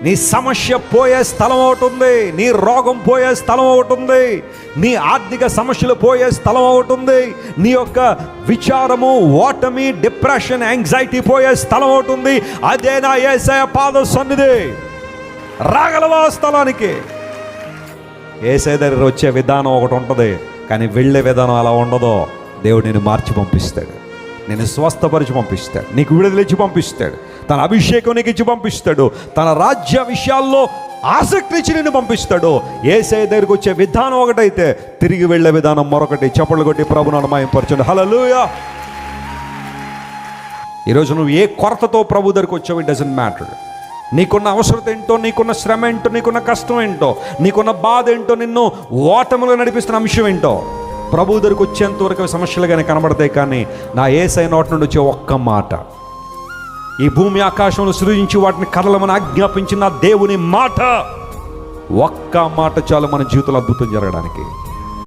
నీ సమస్య పోయే స్థలం ఒకటి ఉంది, నీ రోగం పోయే స్థలం ఒకటి ఉంది, నీ ఆర్థిక సమస్యలు పోయే స్థలం ఒకటి ఉంది, నీ యొక్క విచారము, ఓటమి, డిప్రెషన్, యాంగ్జైటీ పోయే స్థలం ఒకటి ఉంది. అదే నా యేసయ్య పాద సన్నిధి. రాగలవా స్థలానికి? యేసయ్య దగ్గర వచ్చే విధానం ఒకటి ఉంటుంది, కానీ వెళ్ళే విధానం అలా ఉండదు. దేవుడు నిన్ను మార్చి పంపిస్తాడు, నేను స్వస్థపరిచి పంపిస్తాడు, నీకు విడుదలిచ్చి పంపిస్తాడు, తన అభిషేకం నీకు ఇచ్చి పంపిస్తాడు, తన రాజ్య విషయాల్లో ఆసక్తి ఇచ్చి నిన్ను పంపిస్తాడు. యేసయ్య దగ్గరికి వచ్చే విధానం ఒకటైతే తిరిగి వెళ్ళే విధానం మరొకటి. చప్పట్లు కొట్టి ప్రభువును మహిమపరచండి. హల్లెలూయా. ఈరోజు నువ్వు ఏ కొరతతో ప్రభు దగ్గరికి వచ్చావు, ఇట్ డజంట్ మ్యాటర్. నీకున్న అవసరత ఏంటో, నీకున్న శ్రమ ఏంటో, నీకున్న కష్టం ఏంటో, నీకున్న బాధ ఏంటో, నిన్ను ఓటములో నడిపిస్తున్న అంశం ఏంటో, ప్రభు దగ్గరికి వచ్చేంత వరకు సమస్యలుగానే కనబడతాయి. కానీ నా యేసయ్య నోటి నుండి వచ్చే ఒక్క మాట, ఈ భూమి ఆకాశంలో సృజించి వాటిని కదలమని ఆజ్ఞాపించిన దేవుని మాట, ఒక్క మాట చాలు మన జీవితంలో అద్భుతం జరగడానికి.